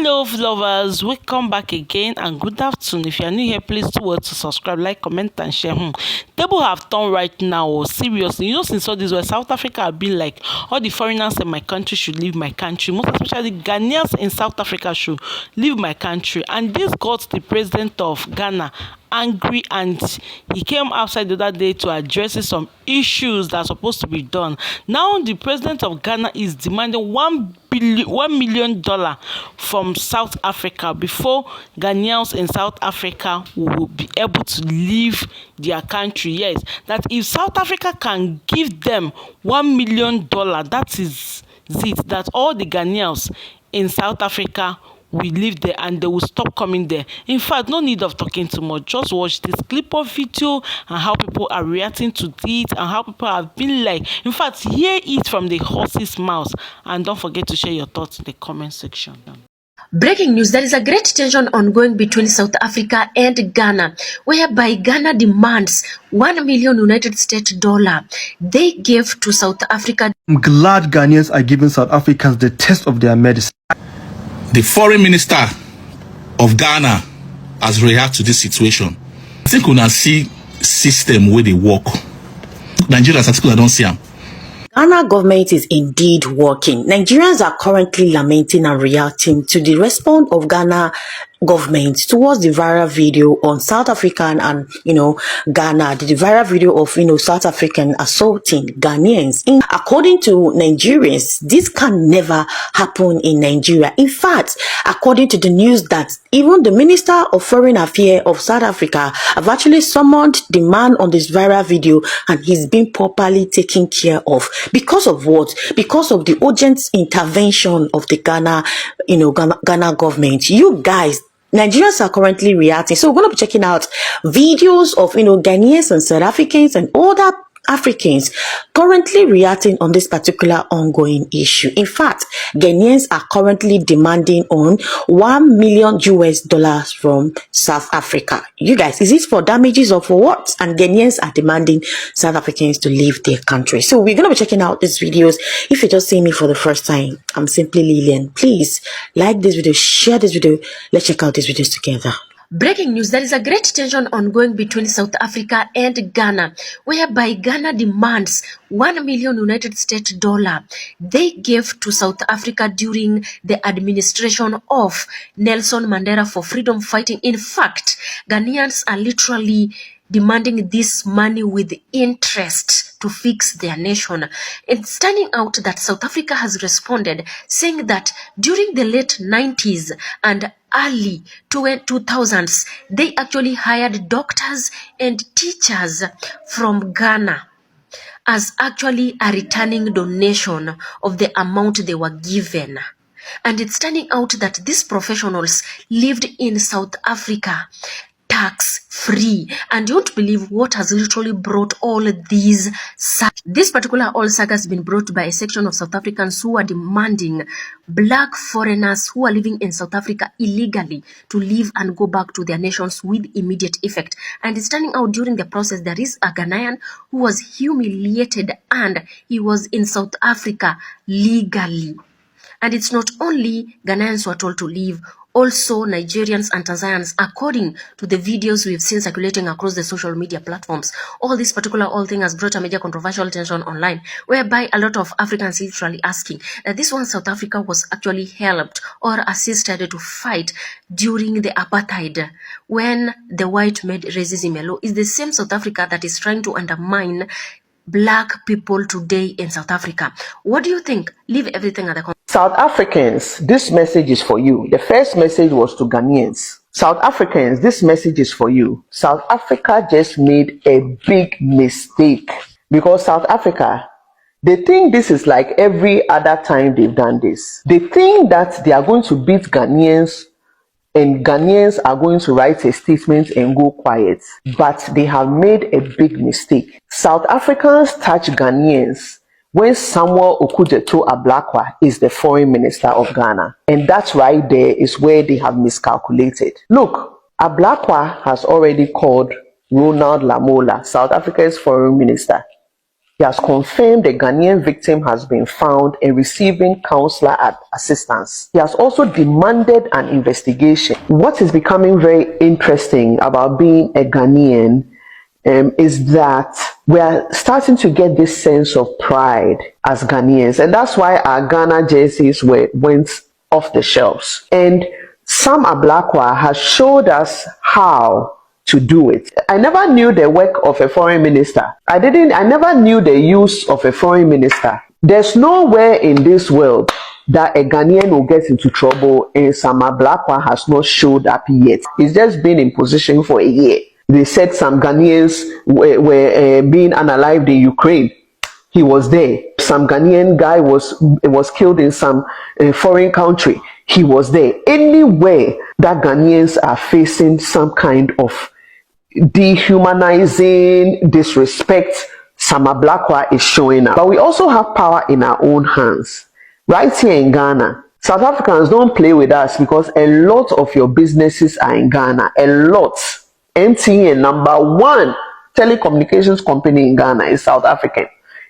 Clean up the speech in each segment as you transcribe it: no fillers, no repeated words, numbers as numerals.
Hello lovers, welcome back again and good afternoon. If you are new here, please do well to subscribe, like, comment and share. Table have turned right now, seriously. You know, since all this where South Africa have been like, all the foreigners in my country should leave my country, most especially Ghanaians in South Africa should leave my country. And this got the president of Ghana angry, and he came outside the other day to address some issues that are supposed to be done. Now the president of Ghana is demanding $1 million from South Africa before Ghanaians in South Africa will be able to leave their country. Yes, that if South Africa can give them $1 million, that is it, that all the Ghanaians in South Africa will live there and they will stop coming there. In fact, no need of talking too much. Just watch this clip of video and how people are reacting to it and how people have been like. In fact, hear it from the horse's mouth, and don't forget to share your thoughts in the comment section. Breaking news: there is a great tension ongoing between South Africa and Ghana, whereby Ghana demands $1 million United States dollar they gave to South Africa. I'm glad Ghanaians are giving South Africans the test of their medicine. The foreign minister of Ghana has reacted to this situation. I think we can see system where they work. Nigerians are people that don't see them. Ghana government is indeed working. Nigerians are currently lamenting and reacting to the response of Ghana government towards the viral video on South African and Ghana, the viral video of South African assaulting Ghanaians. According to Nigerians, this can never happen in Nigeria. In fact, according to the news, that even the Minister of Foreign Affairs of South Africa have actually summoned the man on this viral video, and he's been properly taken care of. Because of what? Because of the urgent intervention of the Ghana government. You guys, Nigerians are currently reacting. So we're going to be checking out videos of, Ghanaians and South Africans and other Africans currently reacting on this particular ongoing issue. In fact, Ghanaians are currently demanding on $1 million US from South Africa. You guys, is this for damages or for what? And Ghanaians are demanding South Africans to leave their country. So we're going to be checking out these videos. If you're just seeing me for the first time, I'm simply Lillian. Please like this video, share this video. Let's check out these videos together. Breaking news: there is a great tension ongoing between South Africa and Ghana, whereby Ghana demands $1 million United States dollar they gave to South Africa during the administration of Nelson Mandela for freedom fighting. In fact, Ghanaians are literally demanding this money with interest to fix their nation. It's turning out that South Africa has responded, saying that during the late 90s and early 2000s, they actually hired doctors and teachers from Ghana as actually a returning donation of the amount they were given. And it's turning out that these professionals lived in South Africa tax-free, and you won't believe what has literally brought all these. This particular all saga has been brought by a section of South Africans who are demanding black foreigners who are living in South Africa illegally to leave and go back to their nations with immediate effect. And it's turning out during the process there is a Ghanaian who was humiliated and he was in South Africa legally. And it's not only Ghanaians who are told to leave, also Nigerians and Tanzanians, according to the videos we've seen circulating across the social media platforms. All this particular thing has brought a major controversial tension online, whereby a lot of Africans literally asking that this one South Africa was actually helped or assisted to fight during the Apartheid, when the white made racism a law. Is the same South Africa that is trying to undermine black people today in South Africa. What do you think? Leave everything at the comment. South Africans, this message is for you. The first message was to Ghanaians. South Africans, this message is for you. South Africa just made a big mistake, because South Africa, they think this is like every other time they've done this. They think that they are going to beat Ghanaians and Ghanaians are going to write a statement and go quiet. But they have made a big mistake. South Africans touch Ghanaians when Samuel Okudzeto Ablakwa is the foreign minister of Ghana. And that's right there is where they have miscalculated. Look, Ablakwa has already called Ronald Lamola, South Africa's foreign minister, He has confirmed the Ghanaian victim has been found and receiving counselor assistance. He has also demanded an investigation. What is becoming very interesting about being a Ghanaian is that we are starting to get this sense of pride as Ghanaians, and that's why our Ghana jerseys went off the shelves. And Sam Ablakwa has showed us how to do it. I never knew the work of a foreign minister. I never knew the use of a foreign minister. There's nowhere in this world that a Ghanaian will get into trouble and Sam Ablakwa has not showed up yet. He's just been in position for a year. They said some Ghanaians were being unalived in Ukraine. He was there. Some Ghanaian guy was killed in some foreign country. He was there. Anywhere that Ghanaians are facing some kind of dehumanizing, disrespect, Sam Ablakwa is showing up. But we also have power in our own hands. Right here in Ghana, South Africans don't play with us because a lot of your businesses are in Ghana. A lot. MTN, #1 telecommunications company in Ghana, is South African.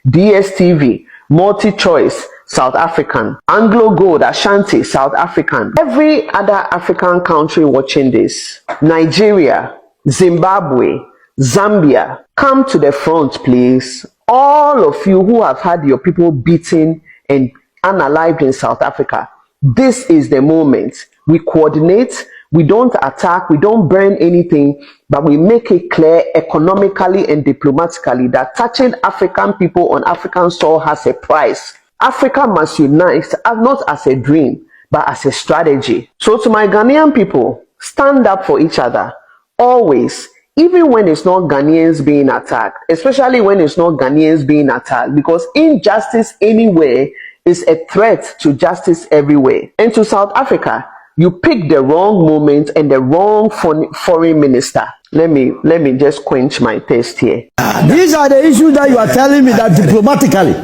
DSTV, MultiChoice, South African. Anglo Gold, Ashanti, South African. Every other African country watching this, Nigeria, Zimbabwe, Zambia, come to the front, please. All of you who have had your people beaten and unalived in South Africa, this is the moment. We coordinate, we don't attack, we don't burn anything, but we make it clear economically and diplomatically that touching African people on African soil has a price. Africa must unite, not as a dream, but as a strategy. So to my Ghanaian people, stand up for each other. Always, even when it's not Ghanaians being attacked, especially when it's not Ghanaians being attacked, because injustice anywhere is a threat to justice everywhere. And to South Africa, you picked the wrong moment and the wrong foreign minister. Let me just quench my thirst here. These are the issues that you are telling me that diplomatically.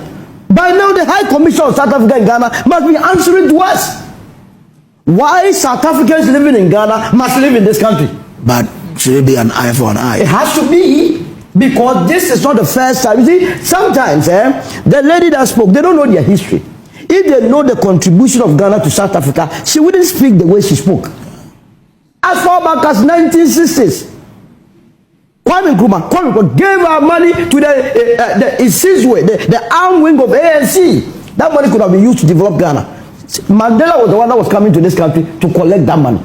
By now, the High Commission of South Africa and Ghana must be answering to us. Why South Africans living in Ghana must live in this country? But should it be an eye for an eye? It has to be, because this is not the first time. You see, sometimes the lady that spoke, they don't know their history. If they know the contribution of Ghana to South Africa, she wouldn't speak the way she spoke. As far back as 1960s, Kwame Nkrumah gave our money to the arm wing of ANC. That money could have been used to develop Ghana. Mandela was the one that was coming to this country to collect that money.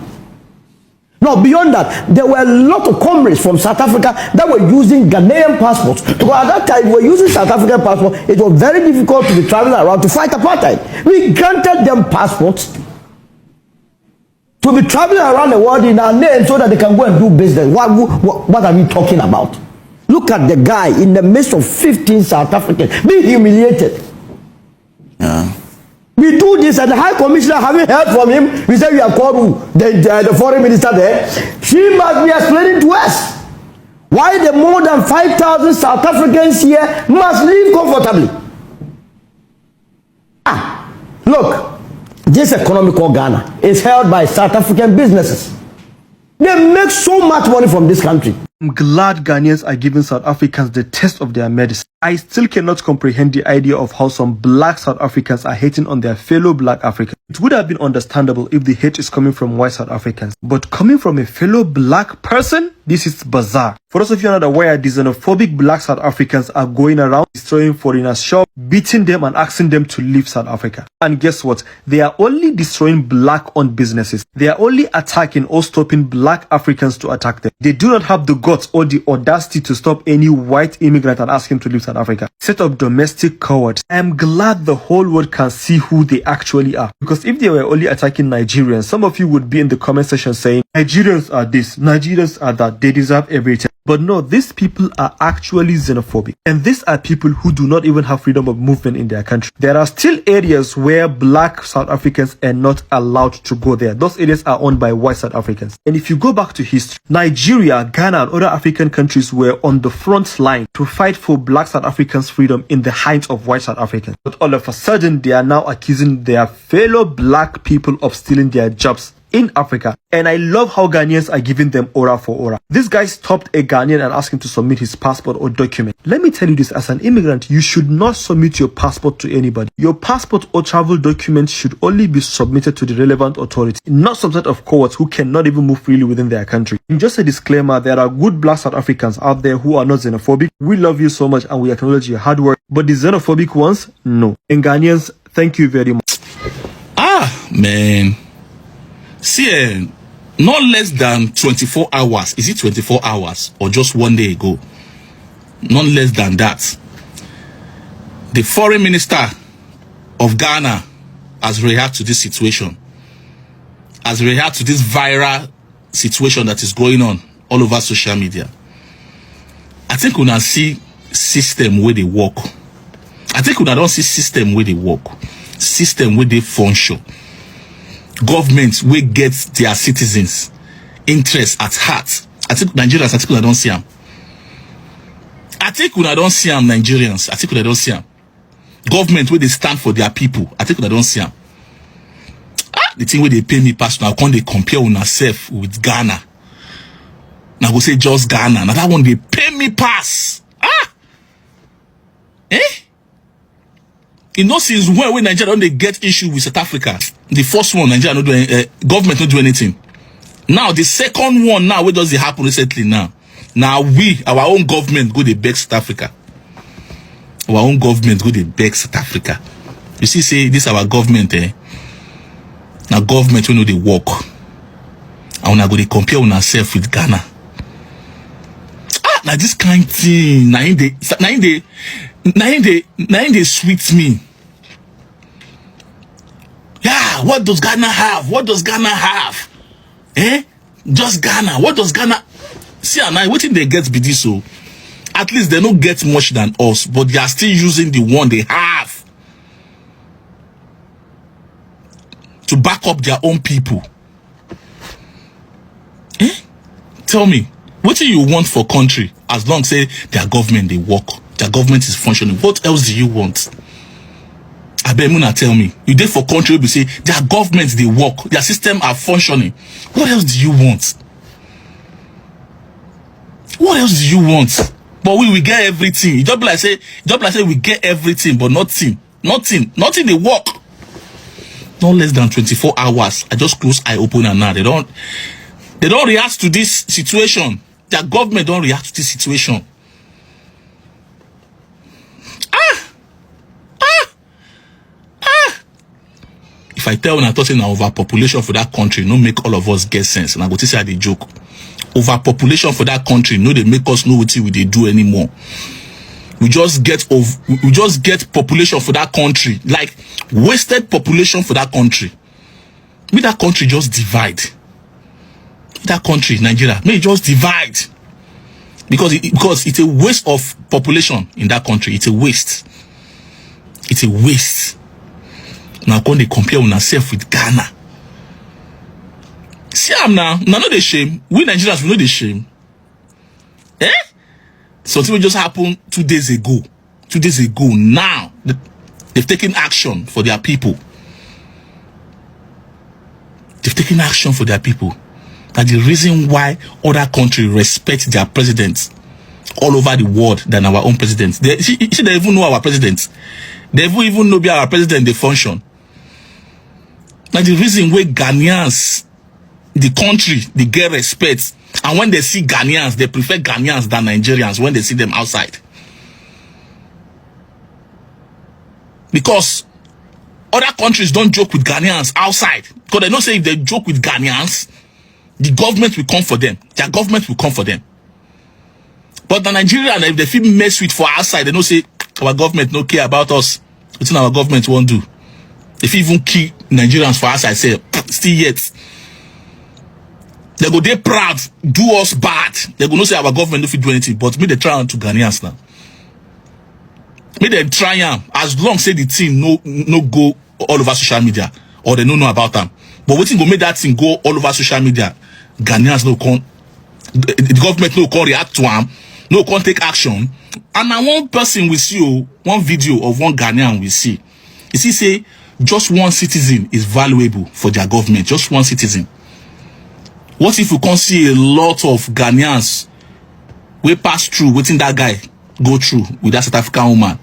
Now, beyond that, there were a lot of comrades from South Africa that were using Ghanaian passports. Because at that time, we were using South African passports. It was very difficult to be traveling around to fight apartheid. We granted them passports to be traveling around the world in our name so that they can go and do business. What are we talking about? Look at the guy in the midst of 15 South Africans being humiliated. Yeah. We do this, and the High Commissioner, having heard from him, we said we have called the foreign minister there. She must be explaining to us why the more than 5,000 South Africans here must live comfortably. Look, this economical Ghana is held by South African businesses. They make so much money from this country. I'm glad Ghanaians are giving South Africans the test of their medicine. I still cannot comprehend the idea of how some black South Africans are hating on their fellow black Africans. It would have been understandable if the hate is coming from white South Africans. But coming from a fellow black person, this is bizarre. For those of you not aware, the xenophobic black South Africans are going around destroying foreigners' shops, beating them and asking them to leave South Africa. And guess what? They are only destroying black-owned businesses. They are only attacking or stopping black Africans to attack them. They do not have the guts or the audacity to stop any white immigrant and ask him to leave South Africa. Set of domestic cowards. I am glad the whole world can see who they actually are. Because if they were only attacking Nigerians, some of you would be in the comment section saying, Nigerians are this, Nigerians are that, they deserve everything. But no, these people are actually xenophobic. And these are people who do not even have freedom of movement in their country. There are still areas where black South Africans are not allowed to go there. Those areas are owned by white South Africans. And if you go back to history, Nigeria, Ghana, and other African countries were on the front line to fight for black South Africans' freedom in the hands of white South Africans. But all of a sudden, they are now accusing their fellow black people of stealing their jobs in Africa. And I love how Ghanaians are giving them aura for aura. This guy stopped a Ghanaian and asked him to submit his passport or document. Let me tell you this, as an immigrant, you should not submit your passport to anybody. Your passport or travel documents should only be submitted to the relevant authority, not some set of cowards who cannot even move freely within their country. And just a disclaimer, there are good black South Africans out there who are not xenophobic. We love you so much and we acknowledge your hard work, but the xenophobic ones, no. And Ghanaians, thank you very much. Man. See, not less than 24 hours. Is it 24 hours or just one day ago? Not less than that. The foreign minister of Ghana has reacted to this situation. Has reacted to this viral situation that is going on all over social media. I think we now see system where they work. I think we now don't see system where they work. System where they function. Governments will get their citizens' interests at heart. I think Nigerians, I think we don't see them. I think we don't see them, Nigerians. I think we don't see them. Government where they stand for their people. I think we don't see them. The thing where they pay me personal, can't they compare with ourselves with Ghana? Now go say just Ghana. Now that one they pay me pass. You know, since when Nigeria don't they get issue with South Africa? The first one, Nigeria not do government not do anything. Now the second one, now where does it happen recently? Now we, our own government, go they beg South Africa. Our own government go they beg South Africa. You see, say this our government, now government we know they work. And when I go they compare on ourselves with Ghana. Now this kind of thing, now they sweet me. Yeah, what does Ghana have? What does Ghana have? Just Ghana. What does Ghana? See, and I waiting they get be this so. At least they don't get much than us, but they are still using the one they have to back up their own people. Tell me, what do you want for country? As long as say their government they work, their government is functioning. What else do you want? Abemuna, tell me, you did for country we say their governments they work, their system are functioning. What else do you want? What else do you want? But we get everything. It just like say we get everything, but nothing they work. Not less than 24 hours. I just close eye open and now they don't react to this situation. Their government don't react to this situation. If I tell when I thought in overpopulation for that country, no make all of us get sense. And I go to say the joke. Overpopulation for that country, no they make us know what they do anymore. We just get population for that country, like wasted population for that country. May that country just divide. That country, Nigeria, may it just divide. Because it's a waste of population in that country. It's a waste. It's a waste. Now when they compare on ourselves with Ghana. See now not the shame. We Nigerians we know the shame. Something will just happened 2 days ago. 2 days ago now. They've taken action for their people. They've taken action for their people. That's the reason why other countries respect their presidents all over the world than our own presidents. They even know our presidents. They even know our president they function. Now the reason why Ghanaians, the country, they get respect. And when they see Ghanaians, they prefer Ghanaians than Nigerians when they see them outside. Because other countries don't joke with Ghanaians outside. Because they don't say if they joke with Ghanaians, the government will come for them. Their government will come for them. But the Nigerians, if they feel mess with for outside, they don't say our government don't care about us. It's our government won't do. If even kill Nigerians for outside, say still yet. They go they proud, do us bad. They go not say our government don't do anything, but me they try to Ghanaians now. Me they try as long say the thing no go all over social media or they don't know about them. But waiting go make that thing go all over social media. Ghanaians no con the government no can react to them, no can take action. And now one person will see one video of one Ghanaian will see. You see say just one citizen is valuable for their government. Just one citizen. What if we can't see a lot of Ghanaians we pass through waiting that guy go through with that South African woman?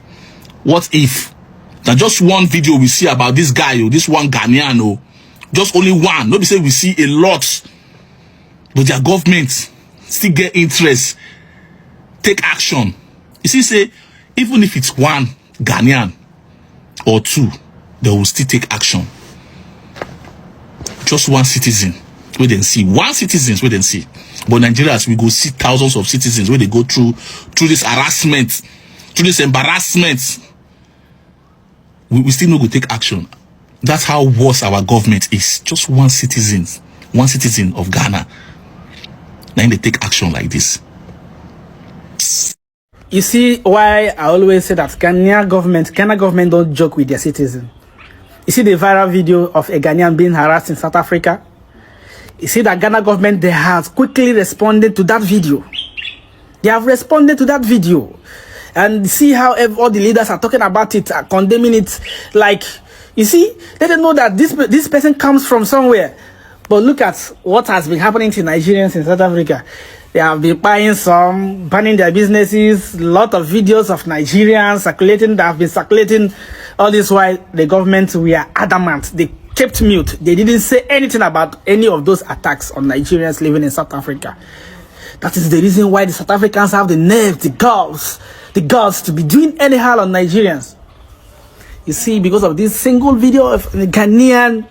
What if now just one video we see about this guy or this one Ghanaian or just only one? Nobody say we see a lot, but their government still get interest, take action. You see, say even if it's one Ghanaian or two, they will still take action. Just one citizen, we then see one citizens, we then see. But Nigerians, we go see thousands of citizens where they go through this harassment, through this embarrassment. We still no go take action. That's how worse our government is. Just one citizen of Ghana. Then they take action like this. You see why I always say that Ghana government don't joke with their citizens. You see the viral video of a Ghanaian being harassed in South Africa. You see that Ghana government, they have quickly responded to that video. They have responded to that video. And see how all the leaders are talking about it, are condemning it. Like, you see, they don't know that this person comes from somewhere. But look at what has been happening to Nigerians in South Africa. They have been banning their businesses, a lot of videos of Nigerians circulating, that have been circulating all this while the government were adamant. They kept mute. They didn't say anything about any of those attacks on Nigerians living in South Africa. That is the reason why the South Africans have the nerve, the guts to be doing anyhow on Nigerians. You see, because of this single video of the Ghanaian,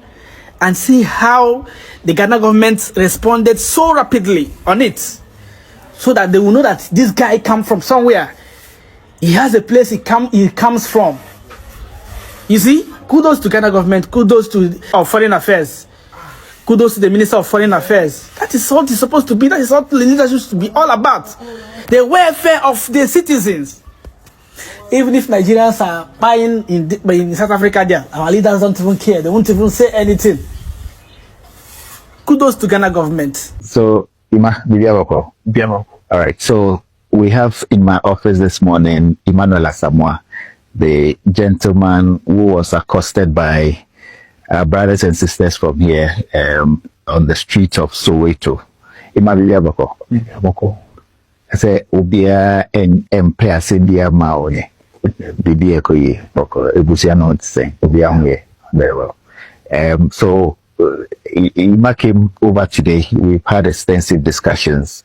and see how the Ghana government responded so rapidly on it, so that they will know that this guy comes from somewhere. He has a place he comes from. You see, kudos to Ghana government, kudos to Foreign Affairs, kudos to the Minister of Foreign Affairs. That is what it's supposed to be. That is what the leadership should be all about. The welfare of the citizens. Even if Nigerians are buying in South Africa there, our leaders don't even care. They won't even say anything. Kudos to Ghana government. So, all right. So we have in my office this morning, Emmanuel Asamoah, the gentleman who was accosted by our brothers and sisters from here on the streets of Soweto. I say, Ubia and Empire Sindia Maone. Bibi Ekoye, Ebusia not saying, Ubia very well. So Ima came over today. We've had extensive discussions.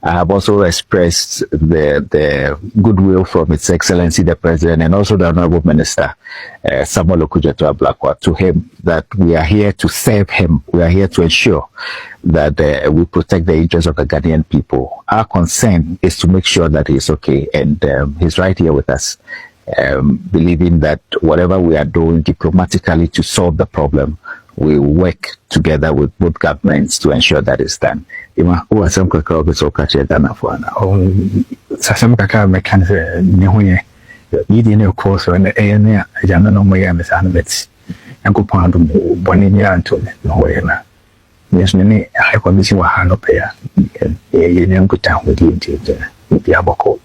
I have also expressed the goodwill from His Excellency the President and also the Honorable Minister Samuel Okudzeto Ablakwa to him that we are here to serve him. We are here to ensure that we protect the interests of the Ghanaian people. Our concern is to make sure that he's okay, and he's right here with us, believing that whatever we are doing diplomatically to solve the problem, we work together with both governments to ensure that it's done. Ima, who are some kakao so catch it done for now? Oh, some kakao mechanics, Nihuye, Indian course, and the ANA, I don't know my Miss Animets, and go pound Boninia and to Noena. Yes, many high condition were hand up here, and a young good town with you to the Yaboko.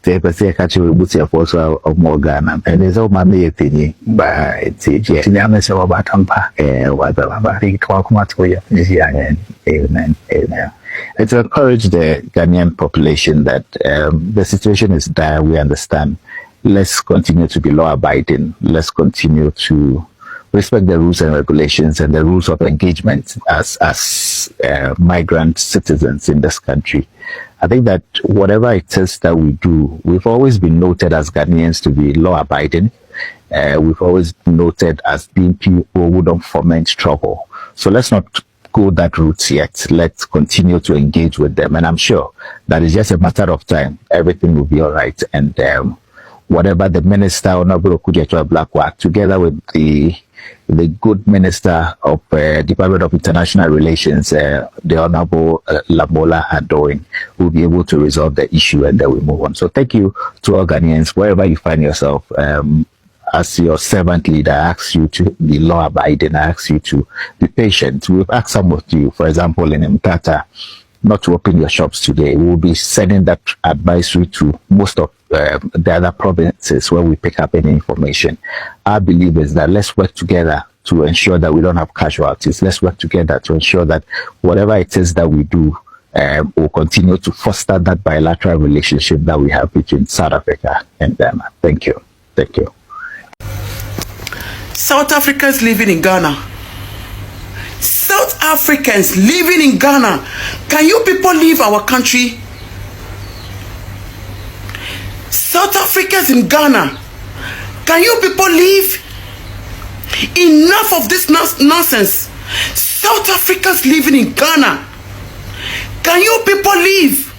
They say catch you with your force of more Ghana, and there's all my meeting by it's a about Tampa, whatever. I think talk much with you. Amen. Let's encourage the Ghanaian population that the situation is dire. We understand. Let's continue to be law abiding. Let's continue to respect the rules and regulations and the rules of engagement as migrant citizens in this country. I think that whatever it is that we do, we've always been noted as Ghanaians to be law-abiding. We've always been noted as being people who don't foment trouble. So let's not go that route yet. Let's continue to engage with them. And I'm sure that it's just a matter of time. Everything will be all right. And whatever the Minister, Honorable Okudzeto Ablakwa, together with the good Minister of Department of International Relations, the Honorable Lamola, are doing, will be able to resolve the issue, and then we move on. So thank you to all Ghanaians, wherever you find yourself. As your servant leader, I ask you to be law-abiding. I ask you to be patient. We've asked some of you, for example, in Mtata, not to open your shops today. We'll be sending that advisory to most of the other provinces where we pick up any information. Our belief is that let's work together to ensure that we don't have casualties. Let's work together to ensure that whatever it is that we do will continue to foster that bilateral relationship that we have between South Africa and Ghana. Thank you. Thank you. South Africans living in Ghana. South Africans living in Ghana. Can you people leave our country? South Africans in Ghana. Can you people leave? Enough of this nonsense. South Africans living in Ghana. Can you people leave?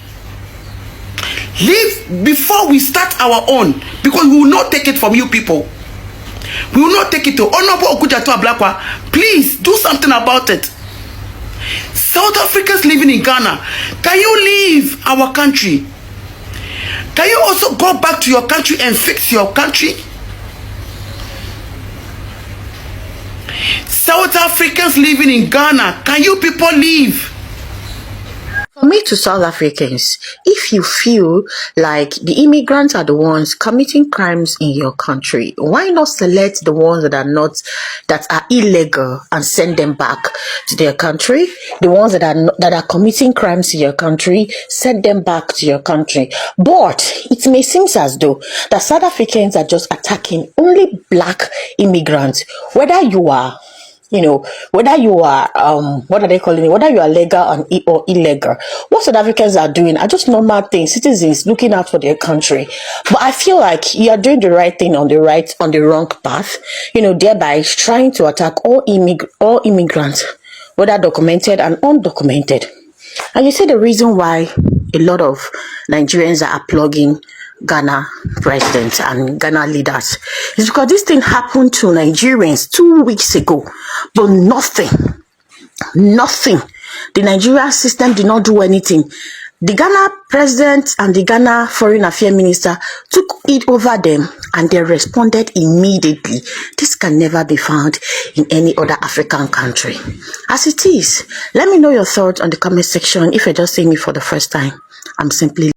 Leave before we start our own, because we will not take it from you people. We will not take it to Honorable Okujato Ablakwa. Please do something about it. South Africans living in Ghana, can you leave our country? Can you also go back to your country and fix your country? South Africans living in Ghana, can you people leave? For me, to South Africans, if you feel like the immigrants are the ones committing crimes in your country, why not select the ones that are illegal and send them back to their country? The ones that are committing crimes in your country, send them back to your country. But it may seem as though that South Africans are just attacking only black immigrants, whether you are whether you are what are they calling it, whether you are legal or illegal. What South Africans are doing are just normal things, citizens looking out for their country. But I feel like you are doing the right thing on the wrong path, thereby trying to attack all immigrants, whether documented and undocumented. And you see the reason why a lot of Nigerians are applauding Ghana president and Ghana leaders is because this thing happened to Nigerians 2 weeks ago, but nothing. The Nigerian system did not do anything. The Ghana president and the Ghana foreign affairs minister took it over them and they responded immediately. This can never be found in any other African country. As it is, let me know your thoughts on the comment section. If you're just seeing me for the first time, I'm simply